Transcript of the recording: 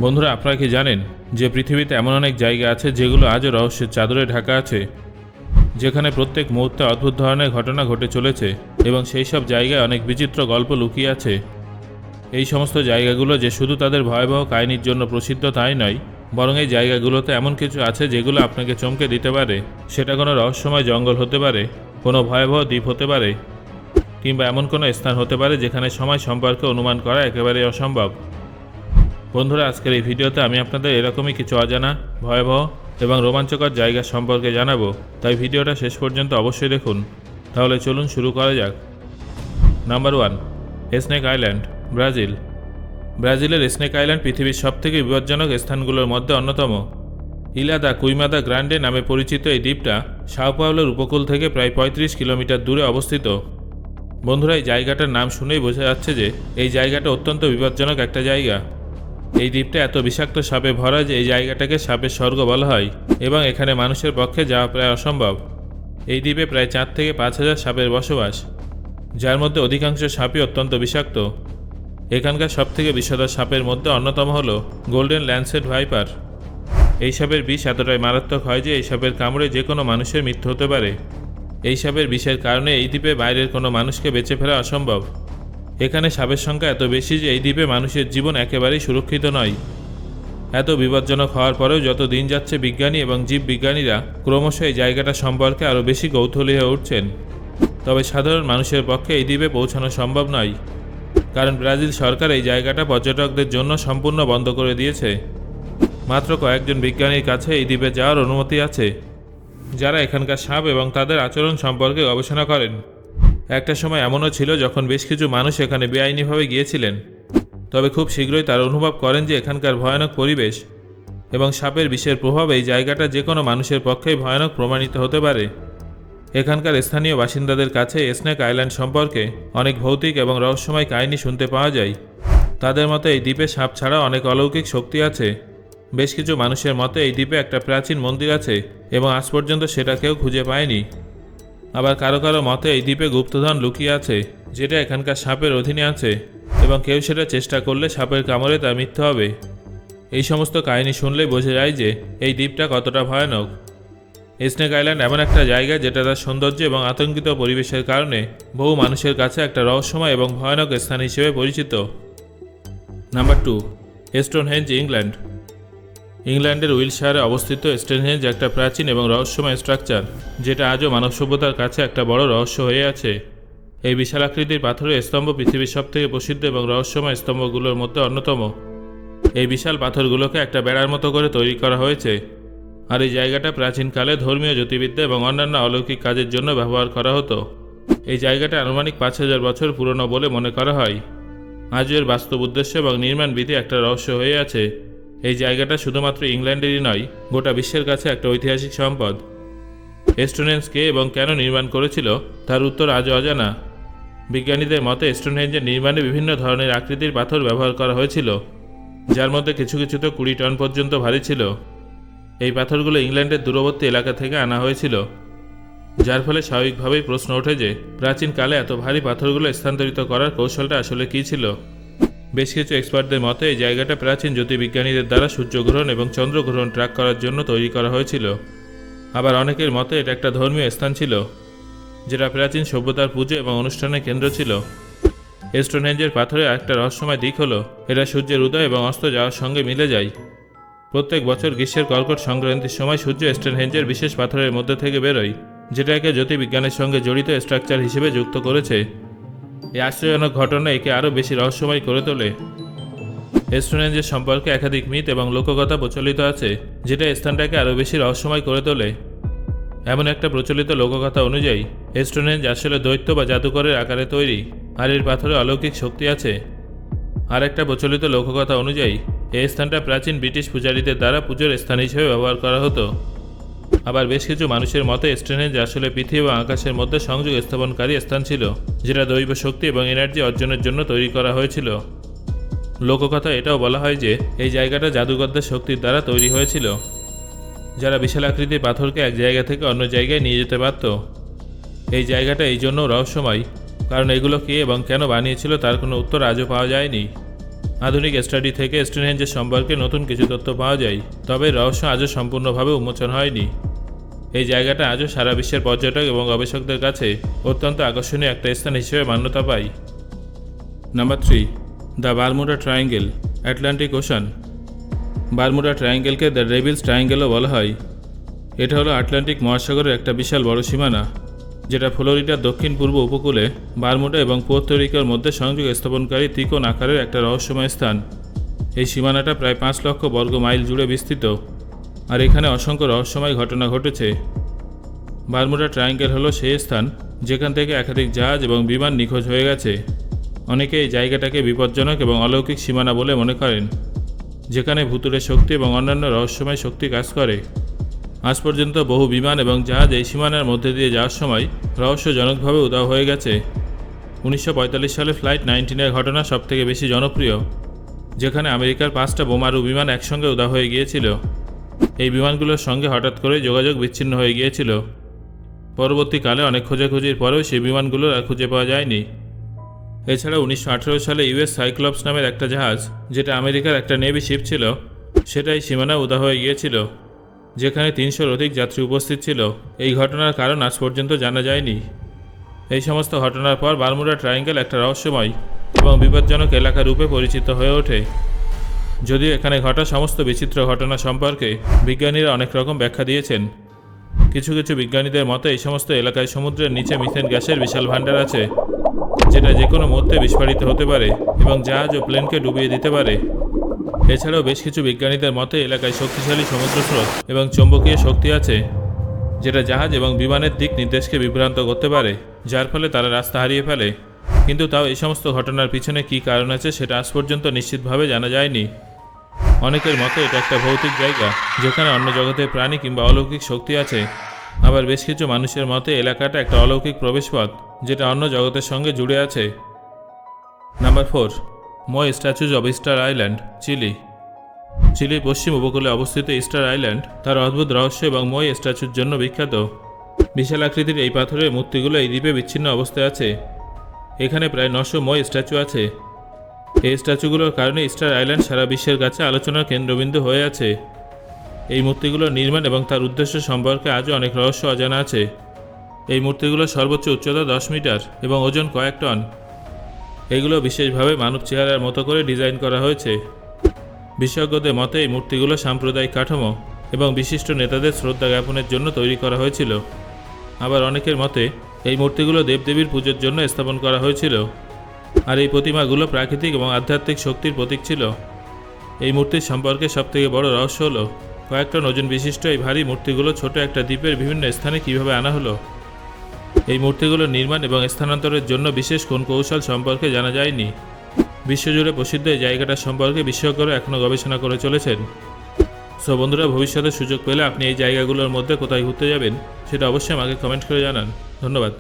বন্ধুরা, আপনারা কি জানেন যে পৃথিবীতে এমন অনেক জায়গা আছে যেগুলো আজও রহস্যের চাদরে ঢাকা আছে, যেখানে প্রত্যেক মুহূর্তে অদ্ভুত ধরনের ঘটনা ঘটে চলেছে এবং সেই সব জায়গায় অনেক বিচিত্র গল্প লুকিয়ে আছে। এই সমস্ত জায়গাগুলো যে শুধু তাদের ভয়াবহ কাহিনীর জন্য প্রসিদ্ধ তাই নয়, বরং এই জায়গাগুলোতে এমন কিছু আছে যেগুলো আপনাকে চমকে দিতে পারে। সেটা কোনো রহস্যময় জঙ্গল হতে পারে, কোনো ভয়াবহ দ্বীপ হতে পারে, কিংবা এমন কোনো স্থান হতে পারে যেখানে সময় সম্পর্কে অনুমান করা একেবারেই অসম্ভব। বন্ধুরা, আজকের এই ভিডিওতে আমি আপনাদের এরকমই কিছু অজানা, ভয়াবহ এবং রোমাঞ্চকর জায়গা সম্পর্কে জানাবো, তাই ভিডিওটা শেষ পর্যন্ত অবশ্যই দেখুন। তাহলে চলুন শুরু করা যাক। Number 1, snake island, Brazil. ব্রাজিলের স্নেক আইল্যান্ড পৃথিবীর সবথেকে বিপজ্জনক স্থানগুলোর মধ্যে অন্যতম। ইলা দা কুইমাদা গ্রান্ডে নামে পরিচিত এই দ্বীপটা সাও পাওলোর উপকূল থেকে প্রায় 35 কিলোমিটার দূরে অবস্থিত। বন্ধুরা, এই জায়গাটার নাম শুনেই বোঝা যাচ্ছে যে এই জায়গাটা অত্যন্ত বিপজ্জনক একটা জায়গা। এই দ্বীপটা এত বিষাক্ত সাপে ভরা যে এই জায়গাটাকে সাপের স্বর্গ বলা হয় এবং এখানে মানুষের পক্ষে যাওয়া প্রায় অসম্ভব। এই দ্বীপে প্রায় 4 থেকে 5,000 সাপের বসবাস, যার মধ্যে অধিকাংশ সাপই অত্যন্ত বিষাক্ত। এখানকার সবথেকে বিষধর সাপের মধ্যে অন্যতম হল গোল্ডেন ল্যান্সেট ভাইপার। এই সাপের বিষ এতটাই মারাত্মক হয় যে এই সাপের কামড়ে যে কোনো মানুষের মৃত্যু হতে পারে। এই সাপের বিষের কারণে এই দ্বীপে বাইরের কোনো মানুষকে বেঁচে ফেরা অসম্ভব। এখানে সাপের সংখ্যা এত বেশি যে এই দ্বীপে মানুষের জীবন একেবারেই সুরক্ষিত নয়। এত বিপজ্জনক হওয়ার পরেও যত দিন যাচ্ছে, বিজ্ঞানী এবং জীববিজ্ঞানীরা ক্রমশ এই জায়গাটা সম্পর্কে আরও বেশি কৌতূহলী হয়ে উঠছেন। তবে সাধারণ মানুষের পক্ষে এই দ্বীপে পৌঁছানো সম্ভব নয়, কারণ ব্রাজিল সরকার এই জায়গাটা পর্যটকদের জন্য সম্পূর্ণ বন্ধ করে দিয়েছে। মাত্র কয়েকজন বিজ্ঞানীর কাছে এই দ্বীপে যাওয়ার অনুমতি আছে, যারা এখানকার সাপ এবং তাদের আচরণ সম্পর্কে গবেষণা করেন। একটা সময় এমনও ছিল যখন বেশ কিছু মানুষ এখানে বেআইনিভাবে গিয়েছিলেন, তবে খুব শীঘ্রই তারা অনুভব করেন যে এখানকার ভয়ানক পরিবেশ এবং সাপের বিষের প্রভাব এই জায়গাটা যে কোনো মানুষের পক্ষেই ভয়ানক প্রমাণিত হতে পারে। এখানকার স্থানীয় বাসিন্দাদের কাছে স্নেক আইল্যান্ড সম্পর্কে অনেক ভৌতিক এবং রহস্যময় কাহিনী শুনতে পাওয়া যায়। তাদের মতে এই দ্বীপে সাপ ছাড়া অনেক অলৌকিক শক্তি আছে। বেশ কিছু মানুষের মতে এই দ্বীপে একটা প্রাচীন মন্দির আছে এবং আজ পর্যন্ত সেটা কেউ খুঁজে পায়নি। আবার কারো কারো মতে এই দ্বীপে গুপ্তধন লুকিয়ে আছে, যেটা এখানকার সাপের অধীনে আছে এবং কেউ সেটা চেষ্টা করলে সাপের কামড়ে তার মৃত্যু হবে। এই সমস্ত কাহিনী শুনলেই বোঝা যায় যে এই দ্বীপটা কতটা ভয়ানক। স্নেক আইল্যান্ড এমন একটা জায়গা যেটা তার সৌন্দর্য এবং আতঙ্কিত পরিবেশের কারণে বহু মানুষের কাছে একটা রহস্যময় এবং ভয়ানক স্থান হিসেবে পরিচিত। Number 2, Stonehenge, England. ইংল্যান্ডের উইলশায়ারে অবস্থিত স্টোনহেঞ্জ একটা প্রাচীন এবং রহস্যময় স্ট্রাকচার, যেটা আজও মানব সভ্যতার কাছে একটা বড় রহস্য হয়ে আছে। এই বিশাল আকৃতির পাথরের স্তম্ভ পৃথিবীর সবথেকে প্রসিদ্ধ এবং রহস্যময় স্তম্ভগুলোর মধ্যে অন্যতম। এই বিশাল পাথরগুলোকে একটা বেড়ার মতো করে তৈরি করা হয়েছে, আর এই জায়গাটা প্রাচীনকালে ধর্মীয় জ্যোতির্বিদ্যা এবং অন্যান্য অলৌকিক কাজের জন্য ব্যবহার করা হতো। এই জায়গাটা আনুমানিক 5,000 বছর পুরনো বলে মনে করা হয়। আজও এর বাস্তব উদ্দেশ্য এবং নির্মাণ বিধি একটা রহস্য হয়ে আছে। এই জায়গাটা শুধুমাত্র ইংল্যান্ডেরই নয়, গোটা বিশ্বের কাছে একটা ঐতিহাসিক সম্পদ। স্টোনহেঞ্জ কে এবং কেন নির্মাণ করেছিল তার উত্তর আজও অজানা। বিজ্ঞানীদের মতে স্টোনহেঞ্জের নির্মাণে বিভিন্ন ধরনের আকৃতির পাথর ব্যবহার করা হয়েছিল, যার মধ্যে কিছু কিছু তো 20 টন পর্যন্ত ভারী ছিল। এই পাথরগুলো ইংল্যান্ডের দূরবর্তী এলাকা থেকে আনা হয়েছিল, যার ফলে স্বাভাবিকভাবেই প্রশ্ন ওঠে যে প্রাচীনকালে এত ভারী পাথরগুলো স্থানান্তরিত করার কৌশলটা আসলে কী ছিল। বেশ কিছু এক্সপার্টদের মতে এই জায়গাটা প্রাচীন জ্যোতির্বিজ্ঞানীদের দ্বারা সূর্যগ্রহণ এবং চন্দ্রগ্রহণ ট্র্যাক করার জন্য তৈরি করা হয়েছিল। আবার অনেকের মতে এটা একটা ধর্মীয় স্থান ছিল, যেটা প্রাচীন সভ্যতার পুজো এবং অনুষ্ঠানের কেন্দ্র ছিল। স্টোনহেঞ্জের পাথরের একটা রহস্যময় দিক হলো এরা সূর্যের উদয় এবং অস্ত যাওয়ার সঙ্গে মিলে যায়। প্রত্যেক বছর গ্রীষ্মের কর্কট সংক্রান্তির সময় সূর্য স্টোনহেঞ্জের বিশেষ পাথরের মধ্যে থেকে বেরোয়, যেটা একে জ্যোতির্বিজ্ঞানের সঙ্গে জড়িত স্ট্রাকচার হিসেবে যুক্ত করেছে। এই আশ্চর্যজনক ঘটনা একে আরও বেশি রহস্যময় করে তোলে। স্টোনহেঞ্জের সম্পর্কে একাধিক মিথ এবং লোককথা প্রচলিত আছে, যেটা স্থানটাকে আরও বেশি রহস্যময় করে তোলে। এমন একটা প্রচলিত লোককথা অনুযায়ী স্টোনহেঞ্জ আসলে দৈত্য বা জাদুকরের আকারে তৈরি, আর এর পাথরে অলৌকিক শক্তি আছে। আর একটা প্রচলিত লোককথা অনুযায়ী এই স্থানটা প্রাচীন ব্রিটিশ পূজারীদের দ্বারা পুজোর স্থান হিসেবে ব্যবহার করা হতো। আবার বেশ কিছু মানুষের মতে স্টোনহেঞ্জ আসলে পৃথিবী এবং আকাশের মধ্যে সংযোগ স্থাপনকারী স্থান ছিল, যেটা দৈব শক্তি এবং এনার্জি অর্জনের জন্য তৈরি করা হয়েছিল। লোককথা এটাও বলা হয় যে এই জায়গাটা জাদুকরদের শক্তির দ্বারা তৈরি হয়েছিল, যারা বিশাল আকৃতির পাথরকে এক জায়গা থেকে অন্য জায়গায় নিয়ে যেতে পারত। এই জায়গাটা এই জন্য রহস্যময়, কারণ এগুলো কে এবং কেন বানিয়েছিল তার কোনো উত্তর আজও পাওয়া যায়নি। আধুনিক স্টাডি থেকে স্টোনহেঞ্জের সম্পর্কে নতুন কিছু তথ্য পাওয়া যায়, তবে রহস্য আজও সম্পূর্ণভাবে উন্মোচন হয়নি। এই জায়গাটা আজও সারা বিশ্বের পর্যটক এবং গবেষকদের কাছে অত্যন্ত আকর্ষণীয় একটা স্থান হিসেবে মান্যতা পায়। Number 3, the Bermuda triangle, Atlantic ocean. Bermuda ট্রায়াঙ্গেলকে দ্য ডেভিলস ট্রায়াঙ্গেলও বলা হয়। এটা হলো আটলান্টিক মহাসাগরের একটা বিশাল বড় সীমানা, যেটা ফ্লোরিডার দক্ষিণ পূর্ব উপকূলে বারমুডা এবং পুয়ের্তো রিকোর মধ্যে সংযোগ স্থাপনকারী ত্রিকোণ আকারের একটা রহস্যময় স্থান। এই সীমানাটা প্রায় 5 লক্ষ বর্গ মাইল জুড়ে বিস্তৃত, আর এখানে অসংখ্য রহস্যময় ঘটনা ঘটেছে। বারমুডা ট্রায়াঙ্গেল হলো সেই স্থান যেখান থেকে একাধিক জাহাজ এবং বিমান নিখোঁজ হয়ে গেছে। অনেকে এই জায়গাটাকে বিপজ্জনক এবং অলৌকিক সীমানা বলে মনে করেন, যেখানে ভূতুড়ে শক্তি এবং অন্যান্য রহস্যময় শক্তি কাজ করে। আজ পর্যন্ত বহু বিমান এবং জাহাজ এই সীমানার মধ্যে দিয়ে যাওয়ার সময় রহস্যজনকভাবে উধাও হয়ে গেছে। 1945 সালে ফ্লাইট 19-এর ঘটনা সবথেকে বেশি জনপ্রিয়, যেখানে আমেরিকার 5টা বোমারু বিমান একসঙ্গে উধাও হয়ে গিয়েছিল। এই বিমানগুলোর সঙ্গে হঠাৎ করে যোগাযোগ বিচ্ছিন্ন হয়ে গিয়েছিল। পরবর্তীকালে অনেক খোঁজাখুঁজির পরেও সেই বিমানগুলো আর খুঁজে পাওয়া যায়নি। এছাড়া 1918 সালে ইউএস সাইক্লপস নামের একটা জাহাজ, যেটা আমেরিকার একটা নেভি শিপ ছিল, সেটাই সীমানা উধাও হয়ে গিয়েছিল, যেখানে 300-র অধিক যাত্রী উপস্থিত ছিল। এই ঘটনার কারণ আজ পর্যন্ত জানা যায়নি। এই সমস্ত ঘটনার পর বারমুডা ট্রায়াঙ্গেল একটা রহস্যময় এবং বিপজ্জনক এলাকা রূপে পরিচিত হয়ে ওঠে। যদিও এখানে ঘটা সমস্ত বিচিত্র ঘটনা সম্পর্কে বিজ্ঞানীরা অনেক রকম ব্যাখ্যা দিয়েছেন। কিছু কিছু বিজ্ঞানীদের মতে এই সমস্ত এলাকায় সমুদ্রের নিচে মিথেন গ্যাসের বিশাল ভাণ্ডার আছে, যেটা যে কোনো মুহূর্তে বিস্ফোরিত হতে পারে এবং জাহাজ ও প্লেনকে ডুবিয়ে দিতে পারে। এছাড়াও বেশ কিছু বিজ্ঞানীদের মতে এলাকায় শক্তিশালী সমুদ্র স্রোত এবং চৌম্বকীয় শক্তি আছে, যেটা জাহাজ এবং বিমানের দিক নির্দেশকে বিভ্রান্ত করতে পারে, যার ফলে তারা রাস্তা হারিয়ে ফেলে। কিন্তু তাও এই সমস্ত ঘটনার পিছনে কী কারণ আছে সেটা আজ পর্যন্ত নিশ্চিতভাবে জানা যায়নি। অনেকের মতে এটা একটা ভৌতিক জায়গা, যেখানে অন্য জগতের প্রাণী কিংবা অলৌকিক শক্তি আছে। আবার বেশ কিছু মানুষের মতে এলাকাটা একটা অলৌকিক প্রবেশপথ, যেটা অন্য জগতের সঙ্গে জুড়ে আছে। Number 4, moai statues of Easter island, Chile. চিলির পশ্চিম উপকূলে অবস্থিত ইস্টার আইল্যান্ড তার অদ্ভুত রহস্য এবং মোয় স্ট্যাচুর জন্য বিখ্যাত। বিশাল আকৃতির এই পাথরের মূর্তিগুলো এই দ্বীপে বিচ্ছিন্ন অবস্থায় আছে। এখানে প্রায় 900 মোয় স্ট্যাচু আছে। এই স্ট্যাচুগুলোর কারণে ইস্টার আইল্যান্ড সারা বিশ্বের কাছে আলোচনার কেন্দ্রবিন্দু হয়ে আছে। এই মূর্তিগুলোর নির্মাণ এবং তার উদ্দেশ্য সম্পর্কে আজও অনেক রহস্য অজানা আছে। এই মূর্তিগুলোর সর্বোচ্চ উচ্চতা 10 মিটার এবং ওজন কয়েক টন। এগুলো বিশেষভাবে মানব চেহারার মতো করে ডিজাইন করা হয়েছে। বিশেষজ্ঞদের মতে এই মূর্তিগুলো সাম্প্রদায়িক কাঠামো এবং বিশিষ্ট নেতাদের শ্রদ্ধা জ্ঞাপনের জন্য তৈরি করা হয়েছিল। আবার অনেকের মতে এই মূর্তিগুলো দেবদেবীর পুজোর জন্য স্থাপন করা হয়েছিল, আর এই প্রতিমাগুলো প্রাকৃতিক এবং আধ্যাত্মিক শক্তির প্রতীক ছিল। এই মূর্তির সম্পর্কে সবথেকে বড় রহস্য হলো কয়েক টন ওজন বিশিষ্ট এই ভারী মূর্তিগুলো ছোট একটা দ্বীপের বিভিন্ন স্থানে কীভাবে আনা হলো। এই মূর্তিগুলোর নির্মাণ এবং স্থানান্তরের জন্য বিশেষ কোন কৌশল সম্পর্কে জানা যায়নি। বিশ্বজুড়ে প্রসিদ্ধ এই জায়গাটার সম্পর্কে বিশেষজ্ঞরা এখনও গবেষণা করে চলেছেন। সো বন্ধুরা, ভবিষ্যতে সুযোগ পেলে আপনি এই জায়গাগুলোর মধ্যে কোথায় ঘুরতে যাবেন সেটা অবশ্যই আমাকে কমেন্ট করে জানান। ধন্যবাদ।